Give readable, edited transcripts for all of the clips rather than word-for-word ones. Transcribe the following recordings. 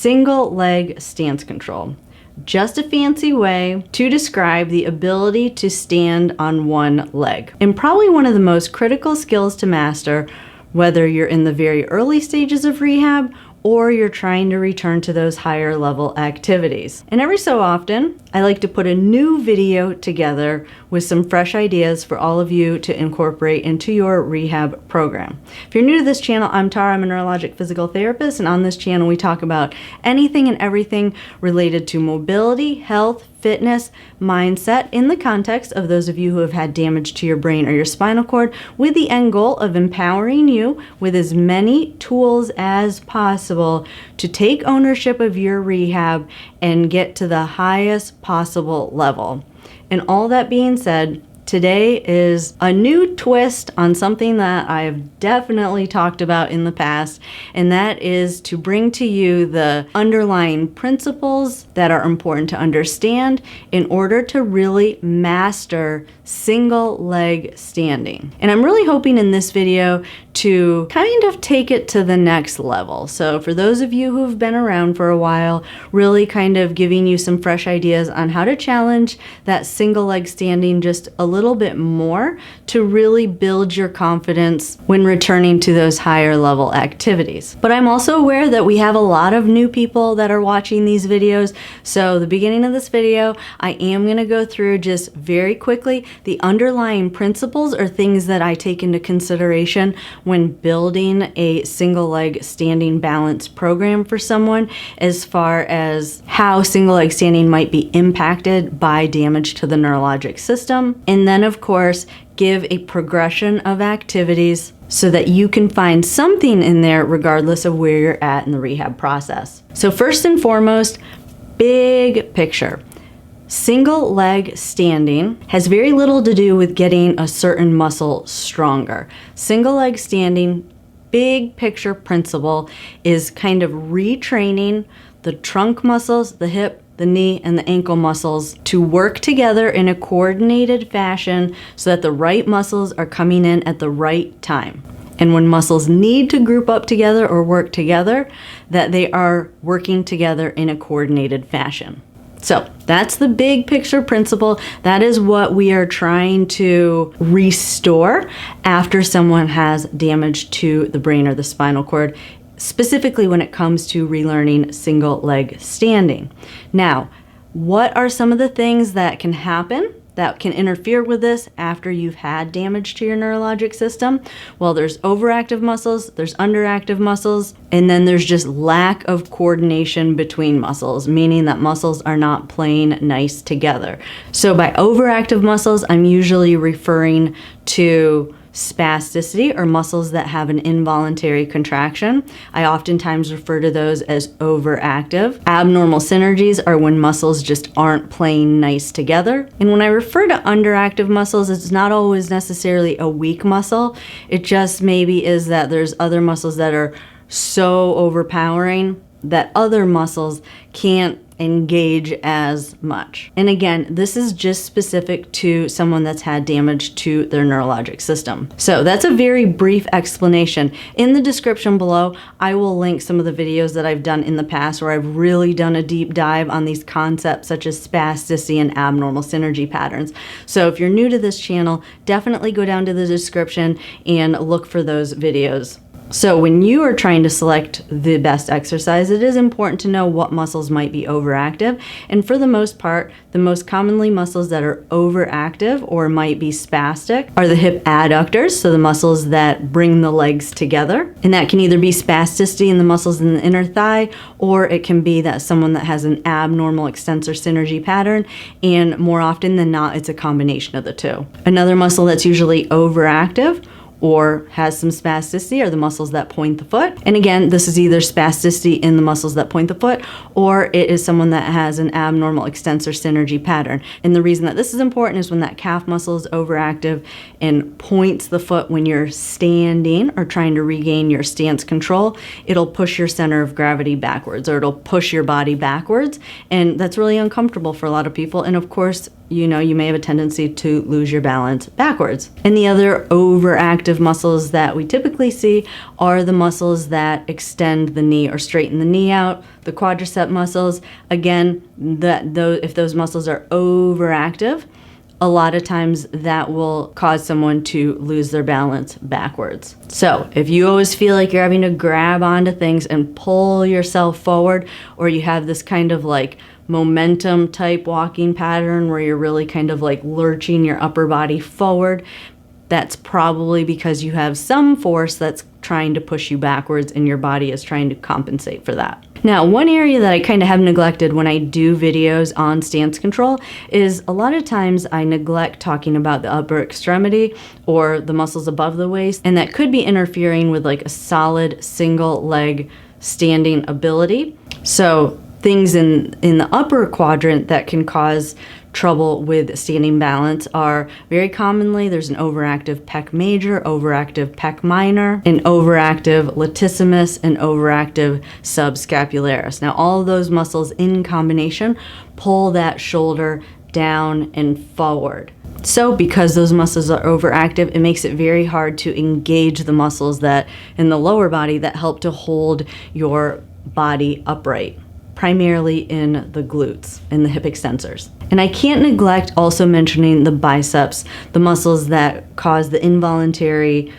single leg stance control. Just a fancy way to describe the ability to stand on one leg. And probably one of the most critical skills to master, whether you're in the very early stages of rehab or you're trying to return to those higher level activities. And every so often, I like to put a new video together with some fresh ideas for all of you to incorporate into your rehab program. If you're new to this channel, I'm Tara, I'm a neurologic physical therapist, and on this channel we talk about anything and everything related to mobility, health, fitness, mindset in the context of those of you who have had damage to your brain or your spinal cord, with the end goal of empowering you with as many tools as possible to take ownership of your rehab and get to the highest possible level. And all that being said, today is a new twist on something that I've definitely talked about in the past, and that is to bring to you the underlying principles that are important to understand in order to really master single leg standing. And I'm really hoping in this video to kind of take it to the next level. So for those of you who've been around for a while, really kind of giving you some fresh ideas on how to challenge that single leg standing just a little bit more to really build your confidence when returning to those higher level activities. But I'm also aware that we have a lot of new people that are watching these videos. So the beginning of this video, I am gonna go through just very quickly the underlying principles or things that I take into consideration when building a single leg standing balance program for someone, as far as how single leg standing might be impacted by damage to the neurologic system. And then of course, give a progression of activities so that you can find something in there regardless of where you're at in the rehab process. So first and foremost, big picture. Single leg standing has very little to do with getting a certain muscle stronger. Single leg standing, big picture principle, is kind of retraining the trunk muscles, the hip, the knee, and the ankle muscles to work together in a coordinated fashion so that the right muscles are coming in at the right time. And when muscles need to group up together or work together, that they are working together in a coordinated fashion. So that's the big picture principle. That is what we are trying to restore after someone has damage to the brain or the spinal cord, specifically when it comes to relearning single leg standing. Now, what are some of the things that can happen that can interfere with this after you've had damage to your neurologic system? Well, there's overactive muscles, there's underactive muscles, and then there's just lack of coordination between muscles, meaning that muscles are not playing nice together. So by overactive muscles, I'm usually referring to spasticity, or muscles that have an involuntary contraction. I oftentimes refer to those as overactive. Abnormal synergies are when muscles just aren't playing nice together. And when I refer to underactive muscles, it's not always necessarily a weak muscle. It just maybe is that there's other muscles that are so overpowering that other muscles can't engage as much. And again, this is just specific to someone that's had damage to their neurologic system. So that's a very brief explanation. In the description below, I will link some of the videos that I've done in the past where I've really done a deep dive on these concepts such as spasticity and abnormal synergy patterns. So if you're new to this channel, definitely go down to the description and look for those videos. So when you are trying to select the best exercise, it is important to know what muscles might be overactive. And for the most part, the most commonly muscles that are overactive or might be spastic are the hip adductors, so the muscles that bring the legs together. And that can either be spasticity in the muscles in the inner thigh, or it can be that someone that has an abnormal extensor synergy pattern, and more often than not, it's a combination of the two. Another muscle that's usually overactive or has some spasticity are the muscles that point the foot. And again, this is either spasticity in the muscles that point the foot, or it is someone that has an abnormal extensor synergy pattern. And the reason that this is important is when that calf muscle is overactive and points the foot when you're standing or trying to regain your stance control, it'll push your center of gravity backwards, or it'll push your body backwards. And that's really uncomfortable for a lot of people. And of course, you may have a tendency to lose your balance backwards. And the other overactive muscles that we typically see are the muscles that extend the knee or straighten the knee out, the quadricep muscles. Again, if those muscles are overactive, a lot of times that will cause someone to lose their balance backwards. So if you always feel like you're having to grab onto things and pull yourself forward, or you have this kind of like momentum type walking pattern where you're really kind of like lurching your upper body forward, that's probably because you have some force that's trying to push you backwards and your body is trying to compensate for that. Now, one area that I kind of have neglected when I do videos on stance control is a lot of times I neglect talking about the upper extremity or the muscles above the waist, and that could be interfering with like a solid single leg standing ability. So things in the upper quadrant that can cause trouble with standing balance are very commonly there's an overactive pec major, overactive pec minor, an overactive latissimus, and overactive subscapularis. Now all of those muscles in combination pull that shoulder down and forward. So because those muscles are overactive, it makes it very hard to engage the muscles that in the lower body that help to hold your body upright, primarily in the glutes and the hip extensors. And I can't neglect also mentioning the biceps, the muscles that cause the involuntary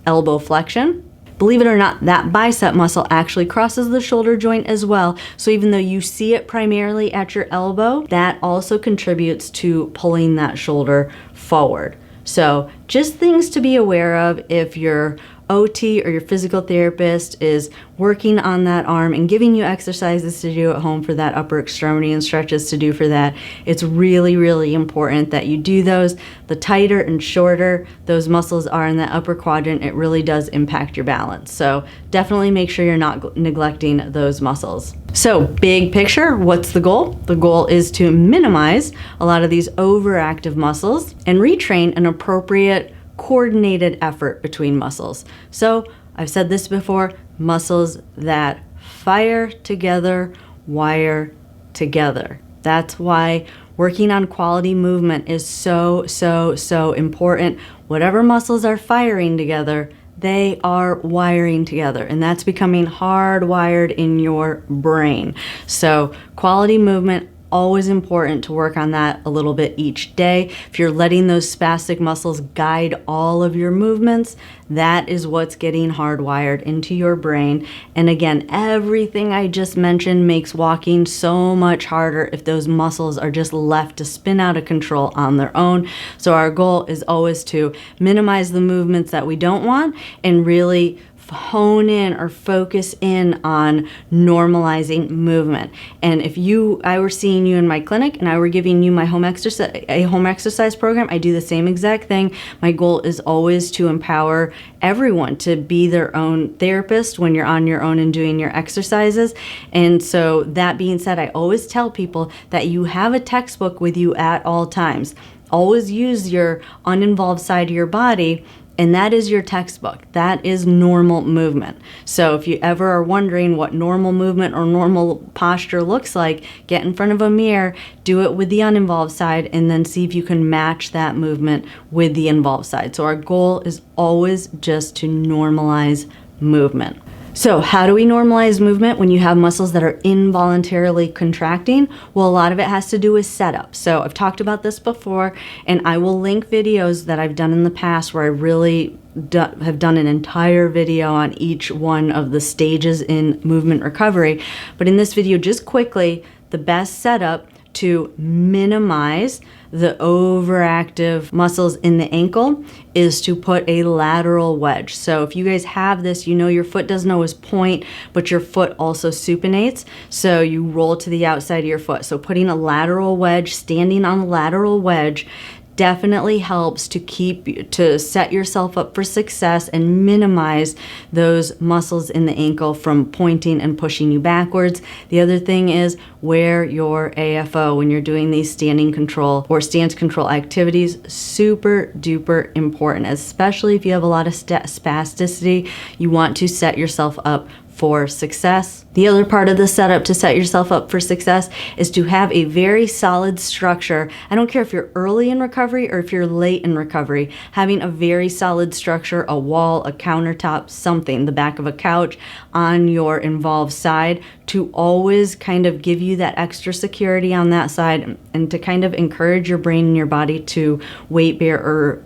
elbow flexion. Believe it or not, that bicep muscle actually crosses the shoulder joint as well. So even though you see it primarily at your elbow, that also contributes to pulling that shoulder forward. So just things to be aware of if your OT or your physical therapist is working on that arm and giving you exercises to do at home for that upper extremity and stretches to do for that. It's really, really important that you do those. The tighter and shorter those muscles are in that upper quadrant, it really does impact your balance. So definitely make sure you're not neglecting those muscles. So big picture, what's the goal? The goal is to minimize a lot of these overactive muscles and retrain an appropriate coordinated effort between muscles. So I've said this before, muscles that fire together, wire together. That's why working on quality movement is so, so, so important. Whatever muscles are firing together, they are wiring together, and that's becoming hardwired in your brain. So quality movement, always important to work on that a little bit each day. If you're letting those spastic muscles guide all of your movements, that is what's getting hardwired into your brain. And again, everything I just mentioned makes walking so much harder if those muscles are just left to spin out of control on their own. So our goal is always to minimize the movements that we don't want and really hone in or focus in on normalizing movement. And if I were seeing you in my clinic and I were giving you my home exercise program, I do the same exact thing. My goal is always to empower everyone to be their own therapist when you're on your own and doing your exercises. And so that being said, I always tell people that you have a textbook with you at all times. Always use your uninvolved side of your body, and that is your textbook. That is normal movement. So if you ever are wondering what normal movement or normal posture looks like, get in front of a mirror, do it with the uninvolved side, and then see if you can match that movement with the involved side. So our goal is always just to normalize movement. So how do we normalize movement when you have muscles that are involuntarily contracting? Well, a lot of it has to do with setup. So I've talked about this before, and I will link videos that I've done in the past where I really have done an entire video on each one of the stages in movement recovery. But in this video, just quickly, the best setup to minimize the overactive muscles in the ankle is to put a lateral wedge. So if you guys have this, you know your foot doesn't always point, but your foot also supinates. So you roll to the outside of your foot. So putting a lateral wedge, standing on a lateral wedge, definitely helps to set yourself up for success and minimize those muscles in the ankle from pointing and pushing you backwards. The other thing is wear your AFO when you're doing these standing control or stance control activities. Super duper important, especially if you have a lot of spasticity. You want to set yourself up for success. The other part of the setup to set yourself up for success is to have a very solid structure. I don't care if you're early in recovery or if you're late in recovery, having a very solid structure, a wall, a countertop, something, the back of a couch on your involved side, to always kind of give you that extra security on that side and to kind of encourage your brain and your body to weight bear or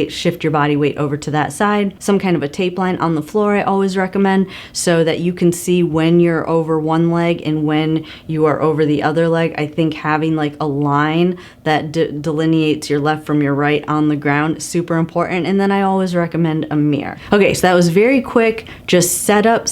shift your body weight over to that side. Some kind of a tape line on the floor I always recommend, so that you can see when you're over one leg and when you are over the other leg. I think having like a line that delineates your left from your right on the ground is super important. And then I always recommend a mirror. Okay, so that was very quick. Just setup,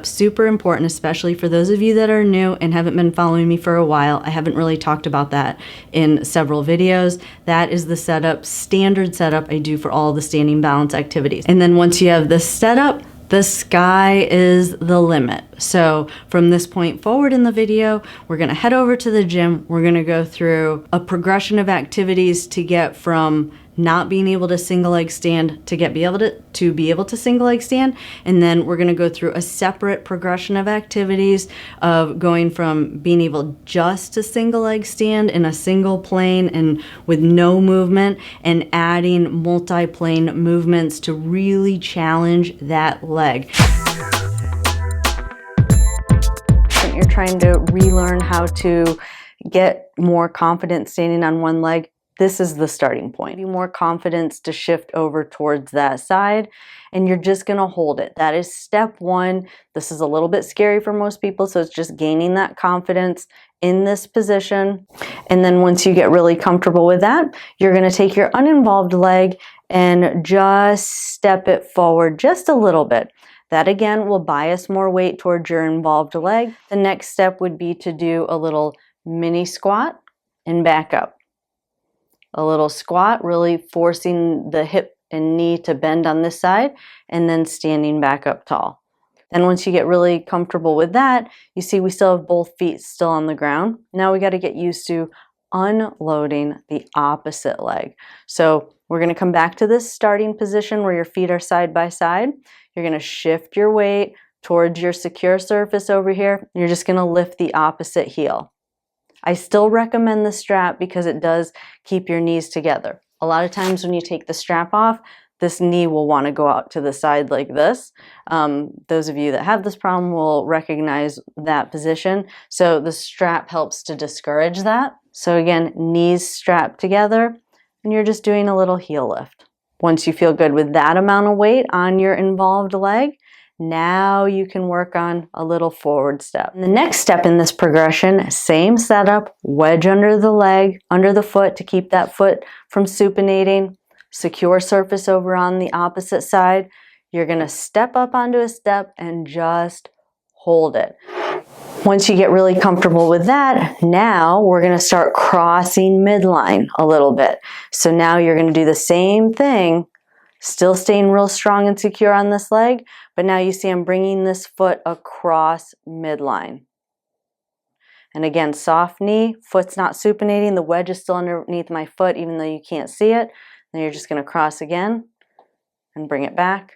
super important, especially for those of you that are new and haven't been following me for a while. I haven't really talked about that in several videos. That is the setup, standard setup I do for all the standing balance activities. And then once you have this setup, the sky is the limit. So from this point forward in the video, we're gonna head over to the gym. We're gonna go through a progression of activities to get from not being able to single leg stand to be able to single leg stand. And then we're gonna go through a separate progression of activities of going from being able just to single leg stand in a single plane and with no movement, and adding multi-plane movements to really challenge that leg. When you're trying to relearn how to get more confident standing on one leg, this is the starting point. You more confidence to shift over towards that side, and you're just gonna hold it. That is step one. This is a little bit scary for most people, so it's just gaining that confidence in this position. And then once you get really comfortable with that, you're gonna take your uninvolved leg and just step it forward just a little bit. That again will bias more weight towards your involved leg. The next step would be to do a little mini squat and back up. A little squat, really forcing the hip and knee to bend on this side, and then standing back up tall. Then once you get really comfortable with that, you see we still have both feet still on the ground. Now we got to get used to unloading the opposite leg. So we're going to come back to this starting position where your feet are side by side. You're going to shift your weight towards your secure surface over here. You're just going to lift the opposite heel. I still recommend the strap because it does keep your knees together. A lot of times when you take the strap off, this knee will want to go out to the side like this. Those of you that have this problem will recognize that position. So the strap helps to discourage that. So again, knees strapped together, and you're just doing a little heel lift. Once you feel good with that amount of weight on your involved leg, now you can work on a little forward step. And the next step in this progression, same setup, wedge under the leg, under the foot to keep that foot from supinating, secure surface over on the opposite side. You're gonna step up onto a step and just hold it. Once you get really comfortable with that, now we're gonna start crossing midline a little bit. So now you're gonna do the same thing, still staying real strong and secure on this leg, but now you see I'm bringing this foot across midline. And again, soft knee, foot's not supinating, the wedge is still underneath my foot even though you can't see it. Then you're just gonna cross again and bring it back.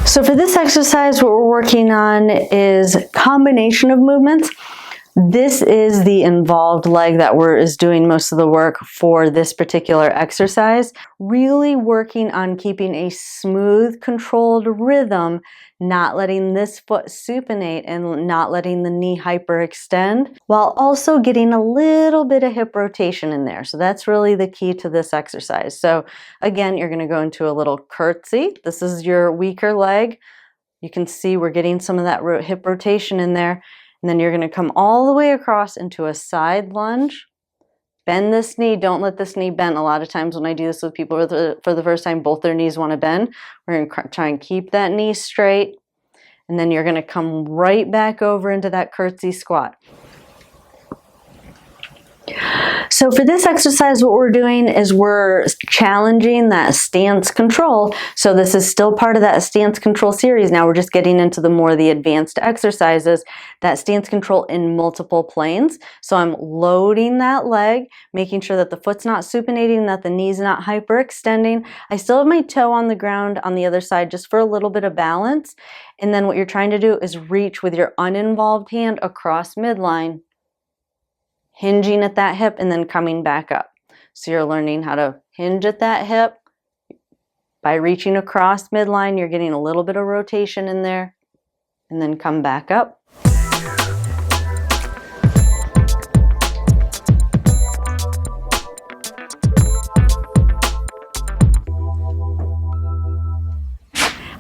So for this exercise, what we're working on is combination of movements. This is the involved leg that is doing most of the work for this particular exercise. Really working on keeping a smooth, controlled rhythm, not letting this foot supinate and not letting the knee hyperextend, while also getting a little bit of hip rotation in there. So that's really the key to this exercise. So again, you're gonna go into a little curtsy. This is your weaker leg. You can see we're getting some of that hip rotation in there. And then you're going to come all the way across into a side lunge. Bend this knee. Don't let this knee bend. A lot of times when I do this with people for the first time, both their knees want to bend. We're going to try and keep that knee straight. And then you're going to come right back over into that curtsy squat. So for this exercise, what we're doing is we're challenging that stance control. So this is still part of that stance control series. Now we're just getting into the advanced exercises, that stance control in multiple planes. So I'm loading that leg, making sure that the foot's not supinating, that the knee's not hyperextending. I still have my toe on the ground on the other side just for a little bit of balance. And then what you're trying to do is reach with your uninvolved hand across midline, hinging at that hip and then coming back up. So you're learning how to hinge at that hip. By reaching across midline, you're getting a little bit of rotation in there and then come back up.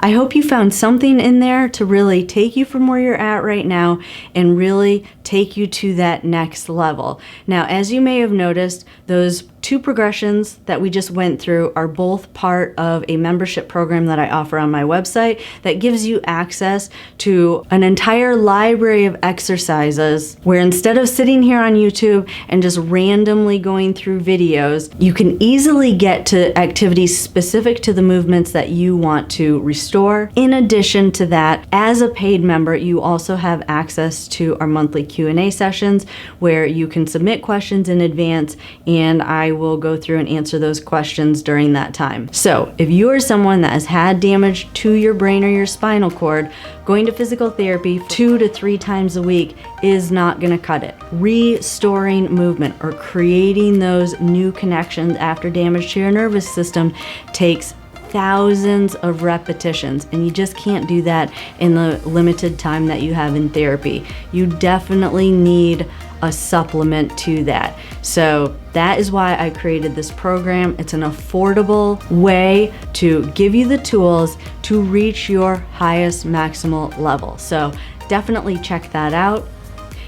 I hope you found something in there to really take you from where you're at right now and really take you to that next level. Now, as you may have noticed, those 2 progressions that we just went through are both part of a membership program that I offer on my website that gives you access to an entire library of exercises where instead of sitting here on YouTube and just randomly going through videos, you can easily get to activities specific to the movements that you want to restore. In addition to that, as a paid member, you also have access to our monthly Q&A sessions where you can submit questions in advance and I will go through and answer those questions during that time. So if you are someone that has had damage to your brain or your spinal cord, going to physical therapy 2 to 3 times a week is not going to cut it. Restoring movement or creating those new connections after damage to your nervous system takes thousands of repetitions, and you just can't do that in the limited time that you have in therapy. You definitely need a supplement to that. So that is why I created this program. It's an affordable way to give you the tools to reach your highest maximal level. So definitely check that out.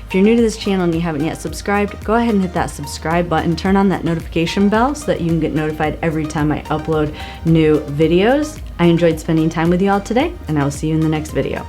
If you're new to this channel and you haven't yet subscribed, go ahead and hit that subscribe button, turn on that notification bell so that you can get notified every time I upload new videos. I enjoyed spending time with you all today, and I will see you in the next video.